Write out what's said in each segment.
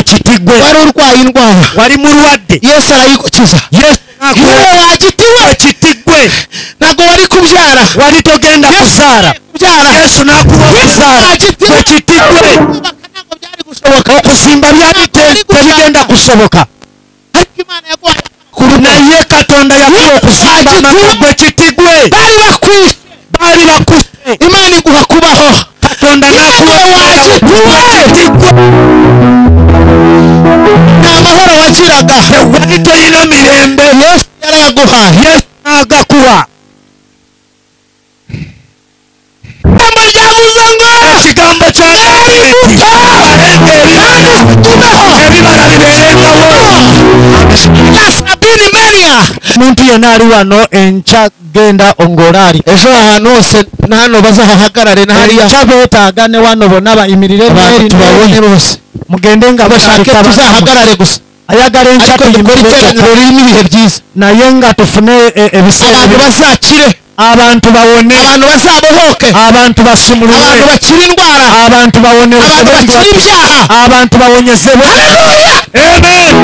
Kitigwe wari urwaye indwara wari murwadde Yesu arayigukiza yewe wakitiwe Kitigwe ntabwo wari kubyara wari togenda kuzaara Yesu nakuwa kuzaara Kitigwe ntabwo byari gushoboka okuzimba byali tebigenda kusoboka ariko Imana yaguhaye naye Katonda yakuwa okuzimba amagwe Kitigwe bali bakwishe Imana iguha kubaho Katonda nakuwa Kitigwe nta mahoro wagiraga wali tolina mirembe Yesu yarayaguhaye Yesu nagakuwa ekigambo kya ebibala bibeerengawo muntu yenna ali wano enkya genda ongolaali ejo ahantu hose nano bazahahagarare nahariya enkya beetaaga ne wano bonna bayimirire abantu tubabone bose mugende nga bashake tuzahagarare gusa ayagala enkya ariko dukora iteraniro ririmo ibihe byiza naye nga tufune ebiseera abantu bazakire abantu bawone abantu bazabohoke abantu basumulule abantu bakire indwara abantu bawone abantu bakire ibyaha abantu bawonyezebwe amen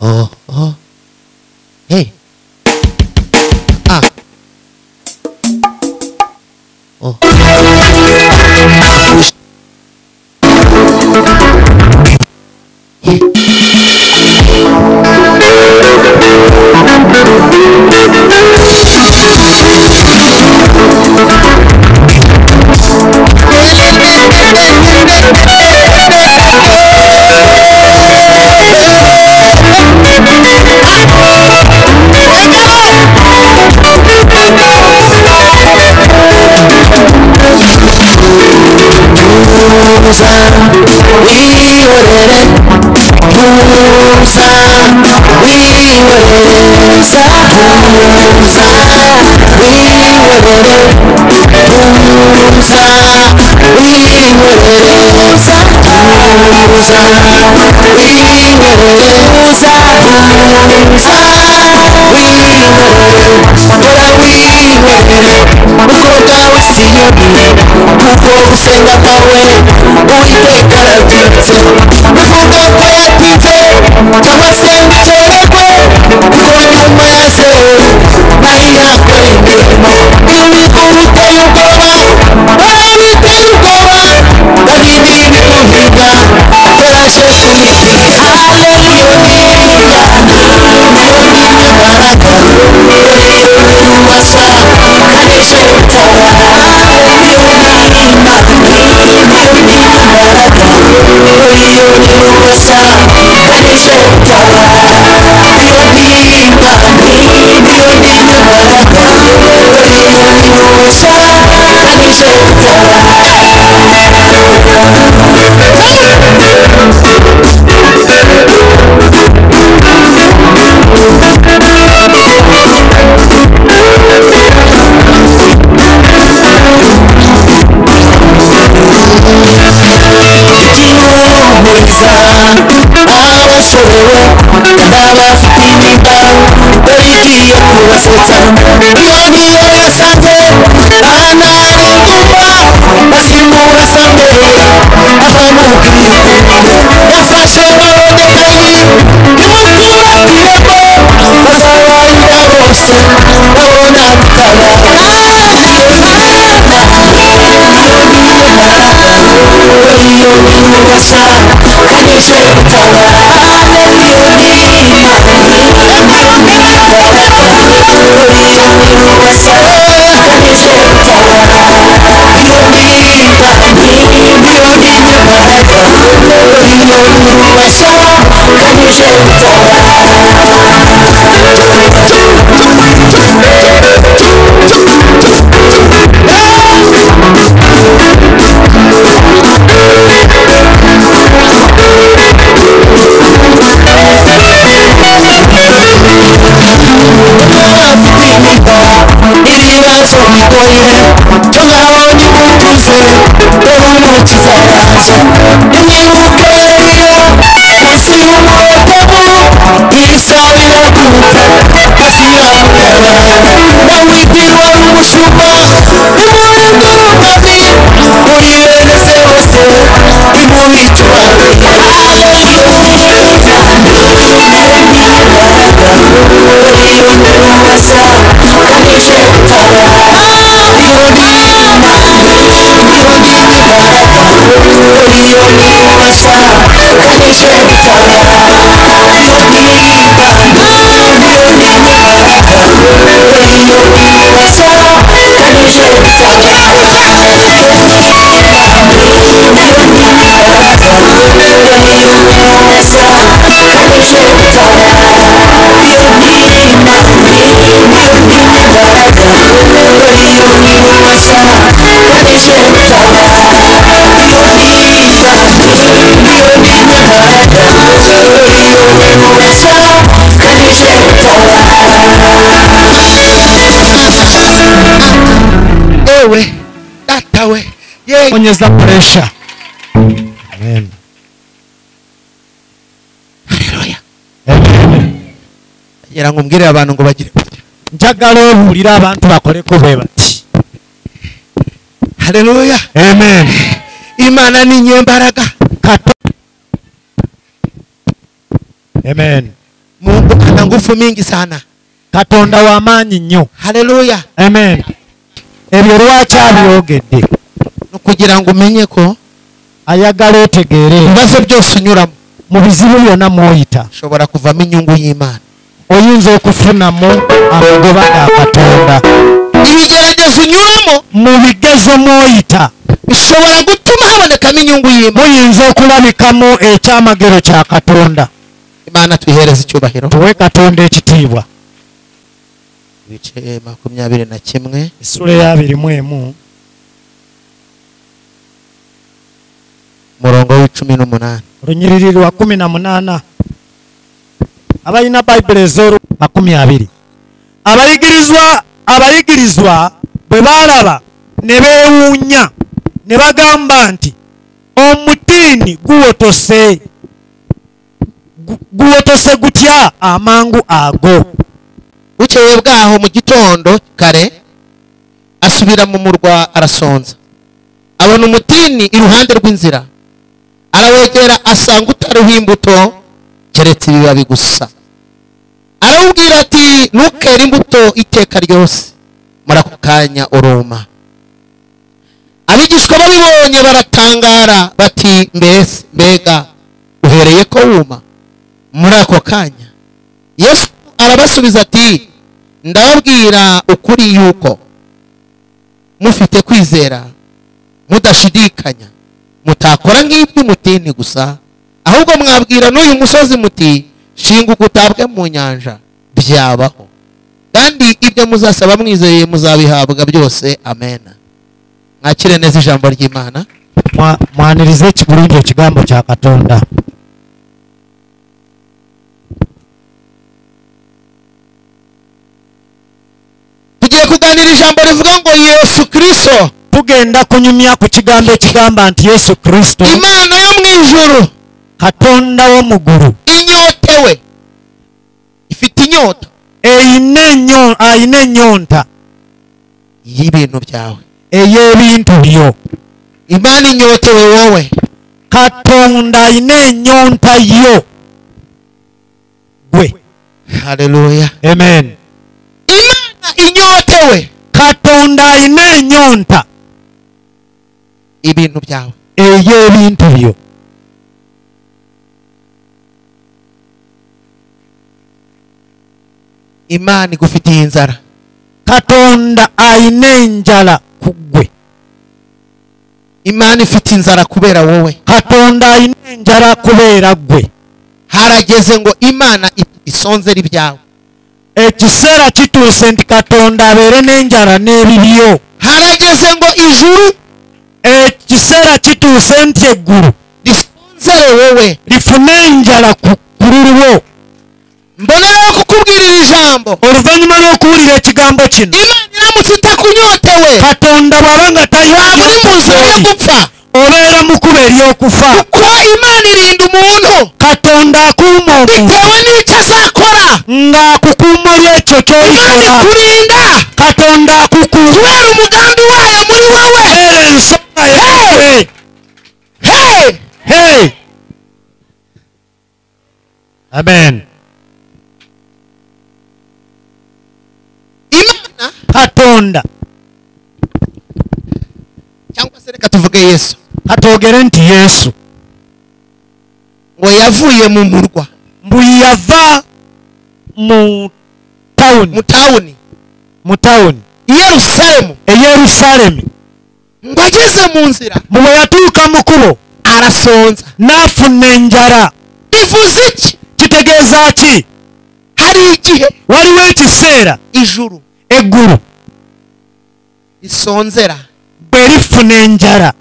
oh hey oh Now we onyeza pressure. Amen. Haleluya. Amen. Yera ngumbwire abantu ngo bagire. Njagala obulira abantu bakoleko bwe bati. Haleluya. Amen. Imana ni nyembaraga. Amen. Mungu ana nguvu mingi sana. Katonda wa maanyi nnyo. Haleluya. Amen. Ebyo lwaki abyogedde? Kugira ngo umenye ko ayagala otegeere ibibazo byose unyuramo mu bizibu byonna mwoyita ushobora kuvamo inyungu y'Imana. Oyinza okufunamu amagoba ga Katonda. Ibigeragezo unyuramo mu bigezo mwoyita bishobora gutuma habonekamo inyungu y'Imana. muyinza okulabikamu ekyamagero kya Katonda. Imana tuyihereza icyubahiro. Tuwe Katonda ekitiibwa. Ibice 21 Isura ya 21 murongo w'18. Runyiriri rwa 18. Abayina Bible ezoro 20. Abayigirizwa bwe balaba ne beewuunya ne bagamba nti omutiini guwotose gutya amangu ago. Bukeye bwaho mu gitondo kare asubira mu murwa arasonza, abona umutini iruhande rw'inzira, arawegera asanga utariho imbuto keretse ibibabi gusa. Arawubwira ati ntukere imbuto iteka ryose. Muri ako kanya uruma. Abigishwa babibonye baratangara bati mbega uhereye ko wuma? Muri ako kanya Yesu arabasubiza ati ndababwira ukuri yuko mufite kwizera mudashidikanya mutakora nk'iby'umutini gusa, ahubwo mwabwira n'uyu musozi muti shinguka utabwe mu nyanja, byabaho. Kandi ibyo muzasaba mwizeye muzabihabwa byose. Amen. Mwakire neza ijambo ry'Imana. Mwanirize ekibulungi ekigambo kya Katonda. Tugiye kuganira ijambo rivuga ngo Yesu Kristo. Tugenda kunyumya ku kigambo ekigamba nti Yesu Kristo, Imana yo mu ijuru, Katonda wo mu ggulu, inyotewe, ifite inyota, ayina ennyonta y'ibintu byawe, ey'ebintu byo. Imana inyotewe wowe. Katonda ayina ennyonta yo gwe. Haleluya. Amen. Imana inyotewe, Katonda ayina ennyonta ibintu byawe, ey'ebintu byo. Imana igufitiye inzara. Katonda ayina enjala ku ggwe. Imana ifite inzara kubera wowe. Katonda ayina enjala kubeera ggwe. Harageze ngo Imana isonzera ibyawe. Ekiseera kituuse nti Katonda abeere n'enjala n'ebibyo. Harageze ngo ijuru, ekiseera kituuse nti eggulu lisonzere wowe, lifune enjala ku lulwo. Mboneraho kukubwira iri jambo. Oluvannyuma lw'okuwulira ekigambo kino, Imana iramutse itakunyotewe, Katonda bw'aba nga waba uri mu nzira yo gupfa. obeera mu kkubo ery'okufa. Kuko Imana irinda umuntu Katonda akuuma omuntu bitewe n'icyo azakora. ng'akukuuma olw'ekyo Imana ky'olikola. ikurinda Katonda akukuuma kubera umugambi wayo muri wowe. kubera ensonga yawe. Hey! Amen. Imana, Katonda, cyangwa se reka tuvuge Yesu, katwogere nti Yesu ngo yavuye mu murwa, mbu yava mu tawuni i Yerusalemu, e Yerusalemu, ngo ageze mu nzira bwe yatuuka mu kkubo arasonza. n'afuna enjala. Bivuze iki? Kitegeeza ki? Hari igihe Waliwo ekiseera ijuru eggulu lisonzera bwe lifuna enjala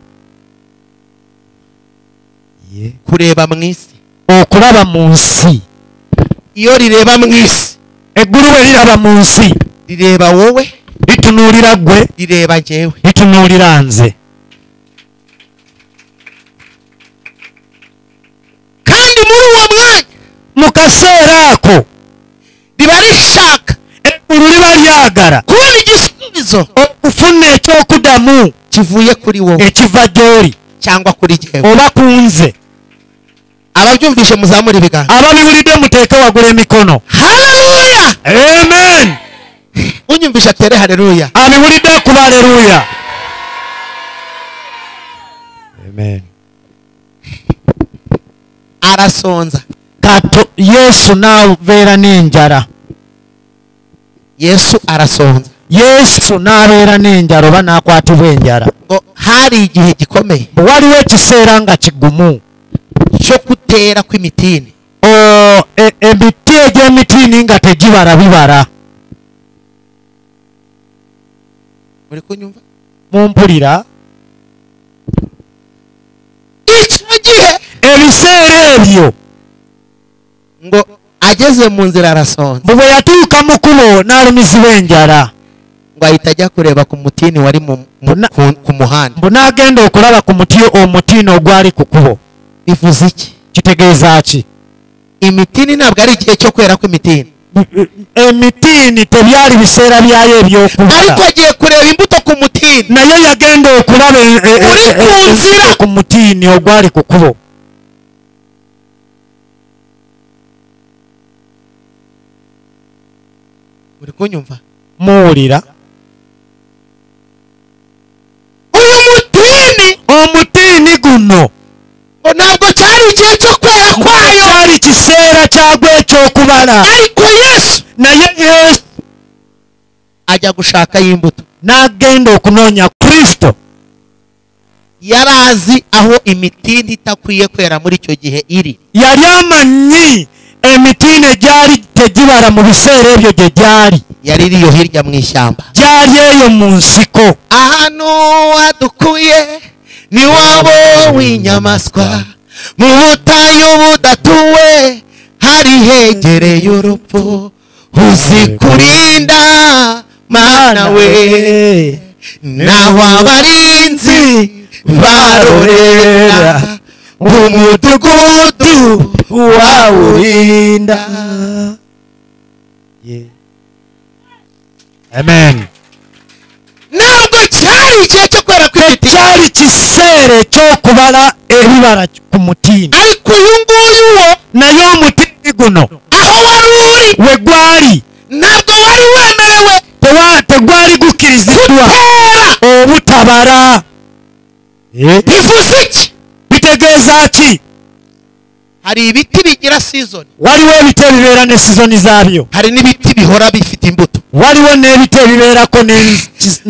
kureba mu isi. okulaba mu nsi. Iyo rireba mu isi, Eggulu bwe liraba mu nsi rireba wowe, litunuulira ggwe, rireba njyewe. litunuulira nze. kandi muri uwo mwanya mu kaseera ako riba rishaka eggulu liba lyagala kubona igisubizo okufuna ekyokudamu kivuye kuri wowe ekiva gy'oli cyangwa kuri jyewe oba ku nze. ababyumvise muzamura ibiganza ababiwulidde muteeke waggulu emikono. haleluya Amen. unyumvisha tere haleluya abiwulidde akuba haleluya. Amen. arasonza Kato Yesu n'abeera n'enjala. yesu arasonza Yesu n'abeera n'enjala oba n'akwatibwa enjala. ngo hari igihe gikomeye waliwo ekiseera nga kigumu cyo kutera kw'imitini emiti egy'emitiini nga tegibala bibala. muri kunyumva mumpulira? icyo gihe ebiseera ebyo ngo ageze mu nzira arasonza bwe yatuuka mu kubo n'alumizibwa enjala ngo ahita ajya kureba ku mutini wari ku muhanda mbu n'agenda okulaba ku omutiini ogwali ku kubo. bivuze iki? kitegeeza ki? imitini ntabwo ari igihe cyo kwera kw'imitini emitiini tebyali biseera byayo ebyokubala ariko agiye kureba imbuto ku mutini naye yagenda okulaba ku mutiini ogwali ku kubo. muri kunyumva muwulira? omutiini guno ngo ntabwo cyari igihe cyo kwera kwayo cyali kiseera kyagwo ekyokubala ariko yesu naye Yesu ajya gushakayo imbuto n'agenda okunoonya Kristo. yari azi aho imitini itakwiye kwera muri icyo gihe iri yali amanyi emitiini egyali tegibala mu biseera ebyo gye gyali. yari iriyo hirya mu ishyamba gyali eyo mu nsiko. ahantu wadukuye ni wabo w'inyamaswa mu butayu budatuwe hari hegereye urupfu uzi kurinda mana we naho abarinzi barorera umudugudu wawurinda. Amen. ntabwo cyari igihe cyo kwera kw'imiti cyali kiseera ekyokubala ebibala ku mutiini ariko uyu nguyu wo naye omutiini guno aho wari uri we gwali ntabwo wari wemerewe tegwali gukkiriziddwa obutabala. bivuze iki? bitegeeza ki? hari ibiti bigira sizoni waliwo ebiti ebibeera ne sizoni zaabyo. hari n'ibiti bihora bifite imbuto waliwo n'ebiti ebibeerako n'ekibala.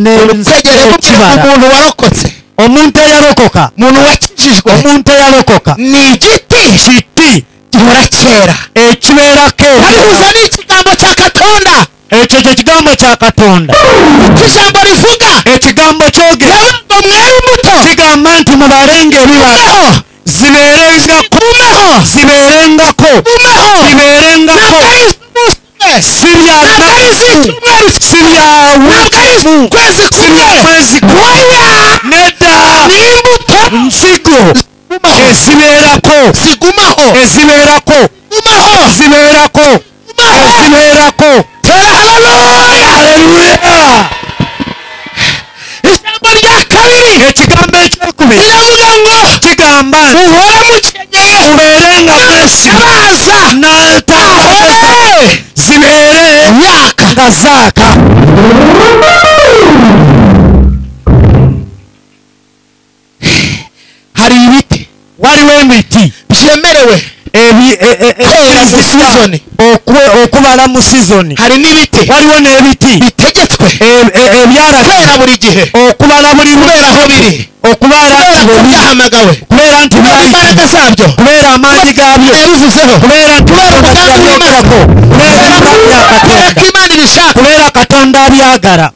umuntu warokotse omuntu eyalokoka umuntu wakijijwe omuntu eyalokoka ni igiti kiti gihora cyera ekibeerako haribuza n'ikigambo cya katonda ekyo kye kigambo kya Katonda. ijambo rivuga ekigambo kyogera ngo mwere imbuto kigamba nti mubalenga ebibala zibeerengako zibeerengako zibeerengako si bya si bya kwezi nedda nsigo ezibeerako ezibeerako zibeerako ezibeerako. Haleluya. ijambo rya kabiri ekigambo ekyokubiri riravuga ngo kigamba muhore mukenyeye mubeerenga mwesiga n'atabaza zibeere nga zaaka. hari ibiti waliwo emiti byemerewe okubala mu sizoni. hari n'ibiti waliwo n'ebiti bitegetswe ebyala kwera buri gihe okubala buli kubera aho biri okubala byahamagawe kubeera nti imbaraga zabyo kubeera amaanyi gaabyo yabivuzeho kubeera nti byakolako kubera ko imana ibishaka kubeera Katonda abyagala.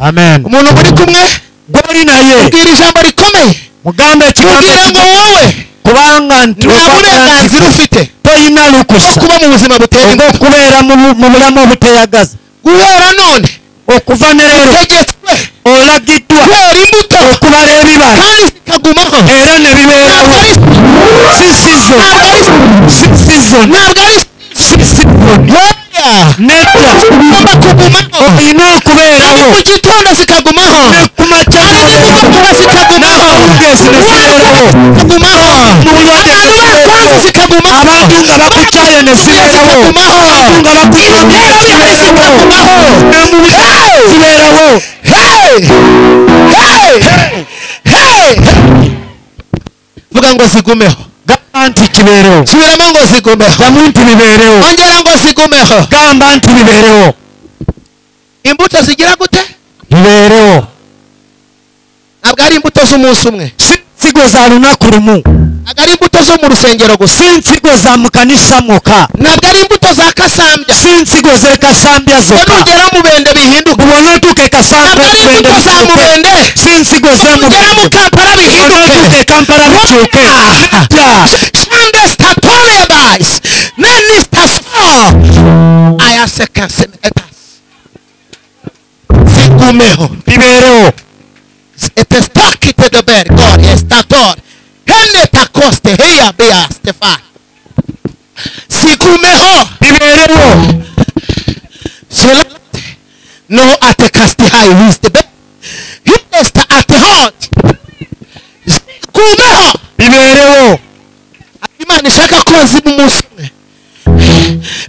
Amen. umuntu muri kumwe gwoli naye ubwira ijambo rikomeye mugambe kugira ngo wowe kubanga nta burenganzira ufite toyina lukusa kuba mu buzima butera imbuto okubeera mu bulamu obuteyagaza guhera none okuva ne leero utegetswe olagiddwa kwera imbuto okubala ebibala kandi zikagumaho era ne bibeerawo si sizoni ntabwo ari nedda ugomba kugumaho olina okubeerawo mu gitondo zikagumaho ne ku makya nimugoroba zikagumaho n'akawungeezi ne zibeerawo zikagumaho mu bulwadde abantu basanze zikagumaho abantu nga bakukyaye ne zibeerawo abantu nga bakusombye ne zibeerawo ne mu bulwadde zibeerawo vuga ngo zigumeho gamba nti kibeerewo subiramo ngo zigumeho gamu nti bibeerewo ongera ngo zigumeho gamba nti bibeerewo imbuto zigira gute bibeerewo ntabwo ari imbuto z'umunsi umwe si nsigo za lunaku lumu ntabwo ari imbuto zo mu rusengero gusa si nsigo za mu kanisa mwokka ntabwo ari imbuto za kasambya si nsigo z'e kasambya zokka nugera mu bende bihinduka bw'oba otuuka e kasambya ntabwo ari imbuto za mu bende si nsigo z'omu nugera mu kampala bw'oba otuuka bihinduke e kampala bikyuke shande statoria guys neni staso aya sekansemetas zigumeho bibeerewo etestakite de ber god estator hene takoste heya bea stefan zigumeho bibeerewo Selate no atekasti high wisdom hipesta atehot zigumeho bibeerewo imana ishaka ko ziba umunsi umwe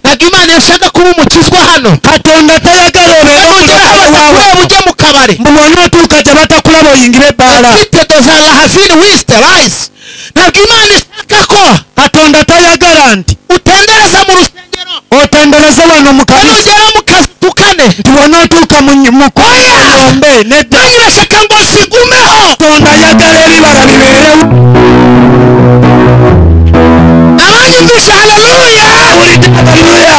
ntabwo imana yashaka kuba umukizwa hano katonda tayagala obeera kureba ujye mu kabari mbubona otuuka gye batakulaba oyingira ebbaala ibitedo za lahazini wisite rayisi ntabwo imana ishaka ko katonda tayagala nti utendereza mu rusengero otendereze wano mu kanisa nugera mu kazi tukane nti wona otuuka mu kuyombe nedda imana irashaka ngo zigumeho katonda ayagala ebibala bibeerewo abanyumvisha haleluya owulidde haleluya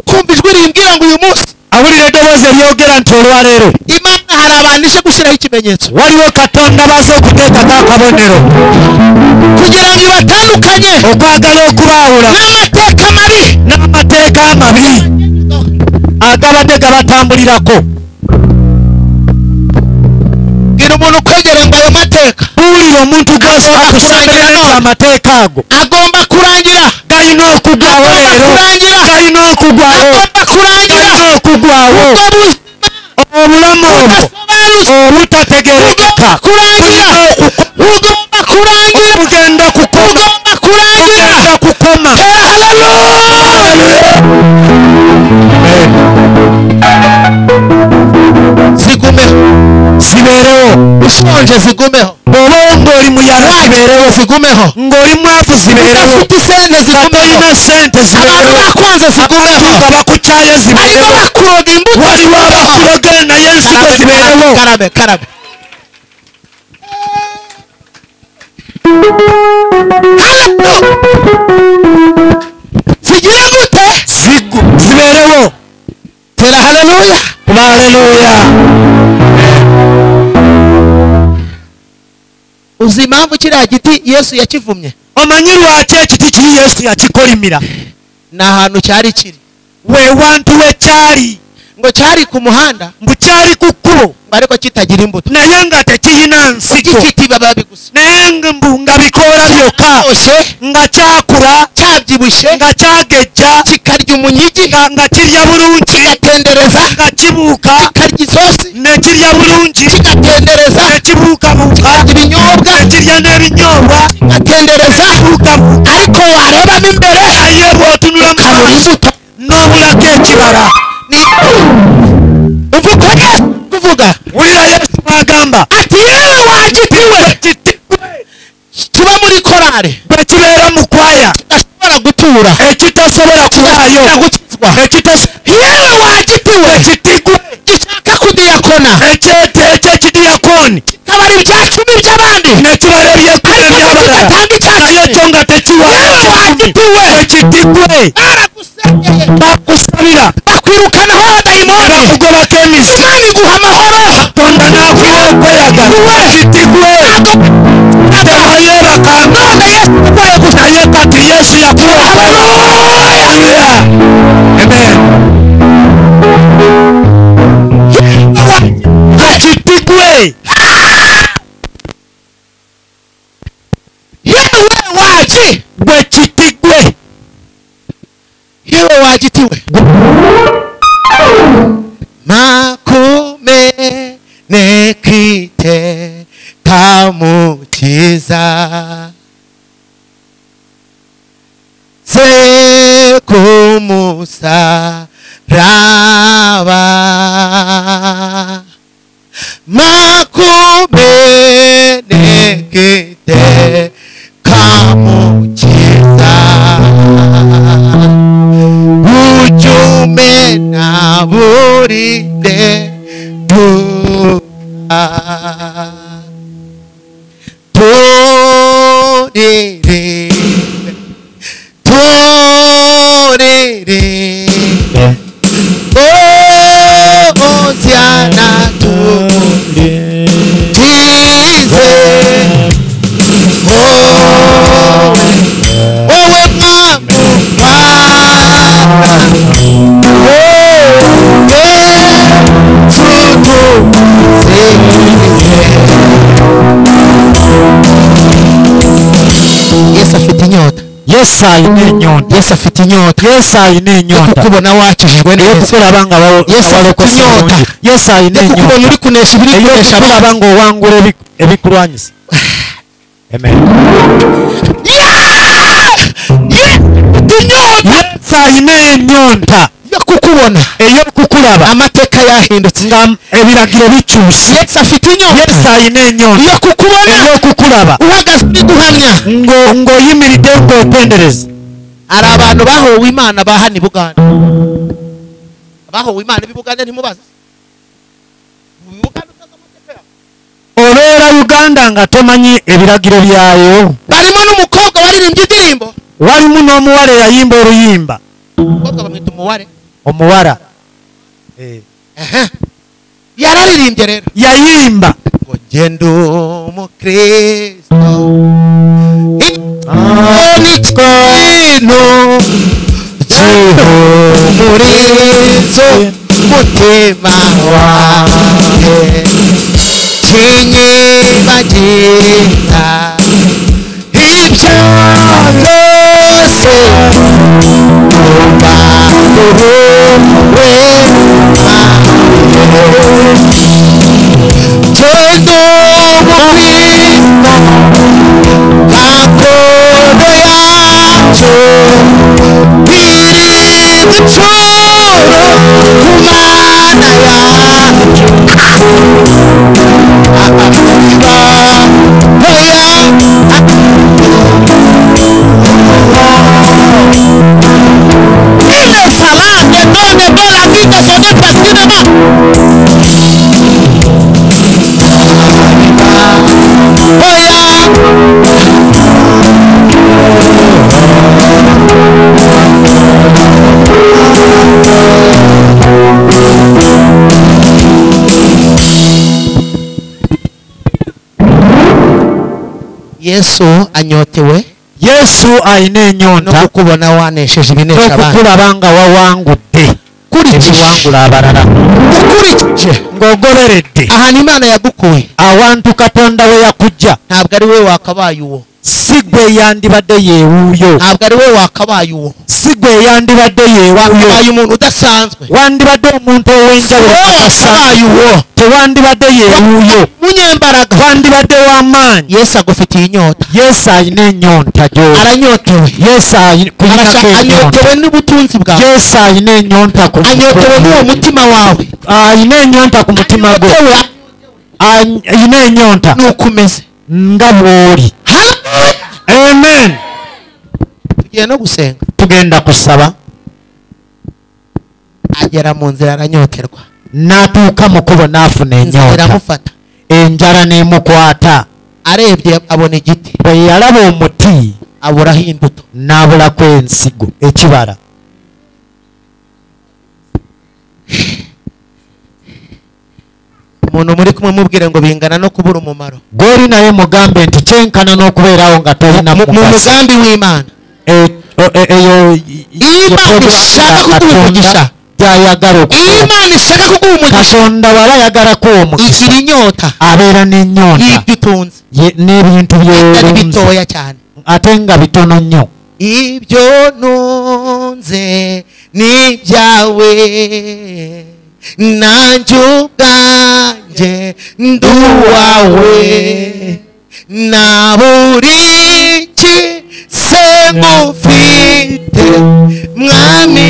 kumva ijwi rimbwira ngo uyu munsi awulira eddoboozi eryogera nti olwaleero imana hari abantu ije gushyiraho ikimenyetso waliwo katonda baze okuteekako akabonero kugira ngo ibatandukanye okwagala okubaawula n'amateka mabi n'amateeka amabi agabadde gabatambulirako bwira umuntu ukwegera ngo ayo mateka buulira omuntu akusembera amateeka ago agomba kurangira galina okugwawo leero galina okugwawo agomba kurangira galina okugwawo ubwo buzima obulamu obwo budasobanutse obutategerekeka kurangira ugomba kurangira bugenda kukoma ugomba kurangira bugenda kukoma zigumeho zibeerewo ushonje zigumeho bw'oba ng'oli muyala zibeerewo zigumeho ng'oli mwavu zibeerewo udafite sente zigumeho katolina sente abantu zibeerewo bakwanze zigumeho nga bakukyaye harimo zibeerewo bakuroga imbuto waliwo abakuloge naye ensigo zibeerewo karabe karabe zigira gute zibeerewo tera haleluya kuba haleluya uzi impamvu kiriya giti yesu yakivumye omanyi lwaki ekiti kiri yesu yakikolimira ni ahantu cyari kiri wewantu wekyali ngo cyari ku muhanda mbu kyali ku kkubo ngo ariko kitagira imbuto naye nga tekiyina nsiko gifite ibibabi gusa naye mbu nga bikoola byokka oshe nga kyakula cyabyibushye nga kyagejja kikarya umunyigi nga kirya bulungi kigatendereza nga kibuuka kikarya isosi ne kirya bulungi kigatendereza ne kibuukabuuka ibinyobwa ne kirya n'ebinyoobwa kigatendereza kibuukabuuka ariko warebamo imbere naye bw'otunula mu ukabona maaso imbuto n'obulako ekibala ni uvuga yesu kuvuga wulira yesu n'agamba ati yewe wagitiwe kitigwe kiba muri korari bwe kibeera mu kwaya kidashobora gutura ekitasobola kuwaayo gukizwa yewe wagitiwe kitigwe gishaka kudiyakona ekyekidiyakoni kikabara ibyacumi by'abandi ne kibala ebyekumi ebyabalala kigatanga icyacumi naye cyo nga tekiwaayo yewe wagitiwe ekitigwe baragusengeye bakusabira bakwirukanaho abadayimoni bakugobako emisi imana iguha amahoro katonda n'akuwa okweyagala kitigwe tebayebaka none yesu yakoye gusa naye kati yesu yakuwa waki gwe kiti gwe yewe wagitiwe makume nekite kamukiza se kumusa raba makume nekite kamukiza ujume na buride Oziana tuzize owe Yesu afite inyota. Yesu ayine inyota. Yesu afite inyota. Yesu ayine inyota. Kubona wakijijwe neza. Yesu abanga bawo. Yesu afite inyota. Yesu ayine inyota. Kubona uri kunesha ibiri kunesha abango wangure ebikurwanyisa. Amen. Yesu ayine inyota. Kukubona eyo kukulaba amateka yahindutse ngam ebiragiro bicyushye. Yesu afite inyota. Yesu ayine inyota. Iyo kukubona eyo kukulaba uhagaze uri guhamya ngo yimiride ngo tendereze. Ari abantu bahowe Imana bahani Buganda, bahowe Imana ibuganda ntimubaza orera Uganda nga tomanyi ebiragiro byayo. barimo n'umukobwa waririmbye indirimbo, walimu n'omuwala yayimba oluyimba. umukobwa bamwita umuware, omuwala yararirimbye rero yayimba ngo genda umukristo ikintu cy'umurizo mutima wanjye kinyibagiza ibyo byose Yesu anyotewe. Yesu ayine inyota no kukubona wanesheje ibinesha abantu, kukulabanga wawangudde ebiwangula abalala, ukurikije ngogoberedde ahantu Imana yagukuye, awantu Katonda we yakujja. ntabwo ari we wakabaye uwo, si gwe yandibadde yeewuuyo, ntabwo ari we wakabaye uwo, si gwe yandibadde yeewuuyo, wakabaye umuntu udasanzwe, wandibadde omuntu ow'enjawulo, wakabaye uwo, tewandibadde yeewuuyo, munyembaraga, wandibadde w'amaanyi. Yesu agufitiye inyota. Yesu ayina ennyonta gy'oli. aranyotewe. Yesu anyotewe n'ubutunzi bwawe, Yesu ayina ennyonta ku anyotewe n'uwo mutima wawe, ayina ennyonta ku mutima gwe, ayina ennyonta n'ukumeze nga bw'oli. Amen. tugiye no gusenga, tugenda kusaba. agera mu nzira aranyoterwa, n'atuuka mu kkubo n'afuna ennyonta, iramufata, enjala n'emukwata. arebye abona igiti, bwe yalaba omuti aburaho imbuto, n'abulako ensigo, ekibala. umuntu muri kumwe mubwire ngo bingana no kubura umumaro, gw'oli naye mugambe nti kyenkana n'okubeerawo nga tolina mu mugambi w'Imana. eyo Imana ishaka kuguha umugisha, gy'ayagala okukola. Imana ishaka kuguha umugisha, Katonda wala yagalako omukisa, igira inyota abeera n'ennyonta y'ibyo utunze, n'ebintu bitari by'olunze bitoya cyane, atenga bitono nnyo. Ibyo nunze ni byawe nanjye ubwanjye nduwawe na buri se ngufite mwami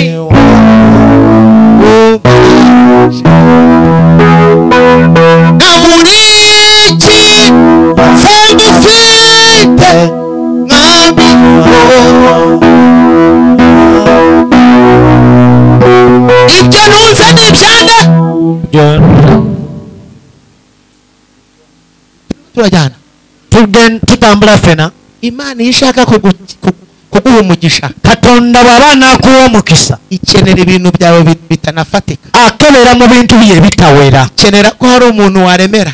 na buri se ngufite mwami ibyo ntuze ni ibyande turajyana tutambula fena. Imana iyo ishaka kuguha umugisha Katonda baba nakuwa omukisa ikenera ibintu byawe bitanafatika, akebera mu bintu bye bitawera. ikenera ko hari umuntu waremera,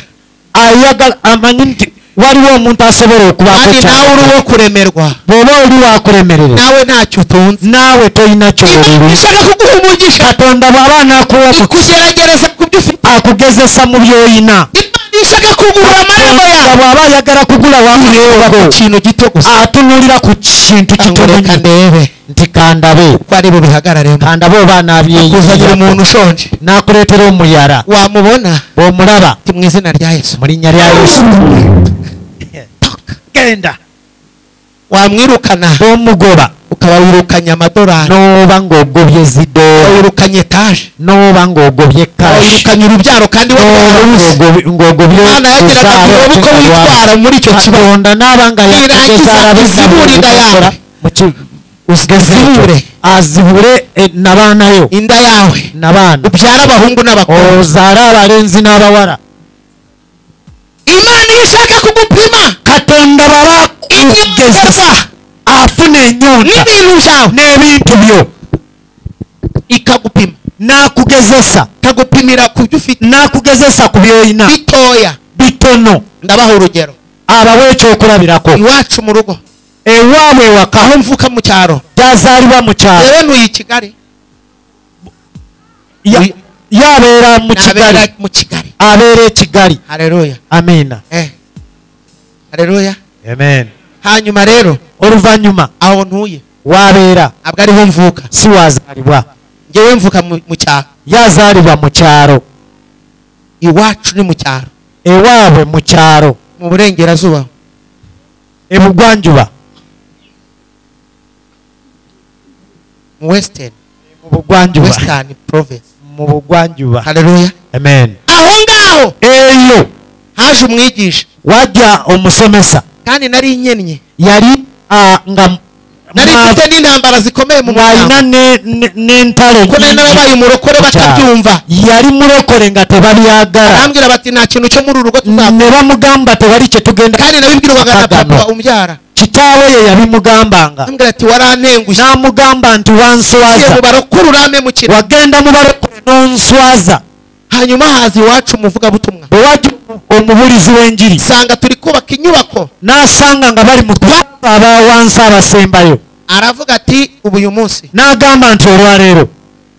ayagala amanyi nti waliwo omuntu asobola okubaako kandi nawe uri uwo kuremerwa, bw'oba oli wakulemerera nawe ntacyo utunze, naawe tolina ky'oli. ishaka kuguha umugisha Katonda bw'aba nakuwa ikugerageza ku byo ufite, akugezesa mu by'olina. ishaka kugura amarembo yawe, bw'aba ayagala kugula ku kintu gito gusa, atunulira ku kintu kitono reka ndebe nti kandabe ko ari bubihagararemo, kandabe oba kuzanira umuntu ushonje nakuleetera omuyala, wamubona bw'omulaba ti mu izina rya Yesu, mu linnya lya Yesu genda, wamwirukana bw'omugoba ukaba wirukanye amadolari, n'oba ng'ogobye zidola, wirukanye etaje, n'oba ng'ogobye kashi, wirukanye urubyaro kandi ng'ogobye Imana yagiraga ngo urebe uko witwara muri icyo kibondo, n'aba nga uzibure azibure n'abaanayo inda yawe, n'abaana ubyara abahungu n'abakobwa, ozaale abalenzi n'abawala. Imana iyo ishaka kugupima Katonda baba kugezesa afuna enyonta n'ibintu byawe n'ebintu byo ikagupima, n'akugezesa, ikagupimira ku byo ufite n'akugezesa ku by'olina bitoya. bitono. Ndabaha urugero, abawe ekyokulabirako iwacu mu rugo ewaabwe ewaka aho mvuka mu cyaro, gyazaalibwa mu kyalo, rero ntuye i Kigali, yabeera mu Kigali, mu Kigali, abeera e Kigali. haleluya, Amiina, haleluya. amen. Hanyuma rero oluvannyuma aho ntuye waabeera ntabwo ariho mvuka, si wazaalibwa, ngewe mvuka mu cyaro, yazaalibwa mu kyalo, iwacu ni mu cyaro, ewaabwe mu kyalo, mu burengerazuba, ebugwanjuba, mu western province, mu bugwanjuba. haleluya, Amen. aho ngaho eyo haje umwigisha, wajja omusomesa, kandi nari nyennye, yali nga nari mfite n'intambara zikomeye mu mwalina n'entalo ko nari narabaye umurokore batabyumva, yali mulokole nga tebabyagala, arambwira bati nta kintu cyo muri urugo tuzakora, ne bamugamba tewali kye tugenda, kandi nabibwirwaga na papa umbyara, kitaawe ye yabimugambanga, arambwira ati warantengushye, n'amugamba nti wanswaza, mu barokore uramemukira, wagenda mu barokole n'onswaza. hanyuma haza iwacu umuvugabutumwa, bwe wajja omubulizi w'enjiri, sanga turi kubaka inyubako, n'asanga nga bali mu aba wansi abasembayo, aravuga ati ubu uyu munsi n'agamba nti olwaleero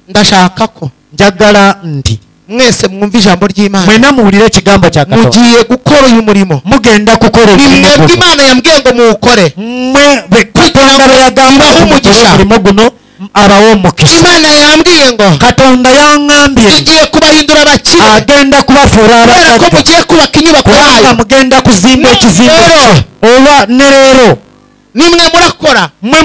ndashaka ko njagala nti mwese mwumva ijambo ry'Imana, mwena muwulire ekigambo kya Katonda, mugiye gukora uyu murimo, mugenda kukola mwebwe Imana yambwiye ngo muwukore, mwe Katonda bwe yagamba umugisha, omulimo guno abawo omukisa. Imana yambwiye ngo Katonda yaŋŋambye tugiye kubahindura abakire, agenda kubafuula kubera ko abakadde, mugiye kubaka inyubako kubanga yayo, mugenda kuzimba ekizimbe rero olwa ne leero nimwe murakora mwe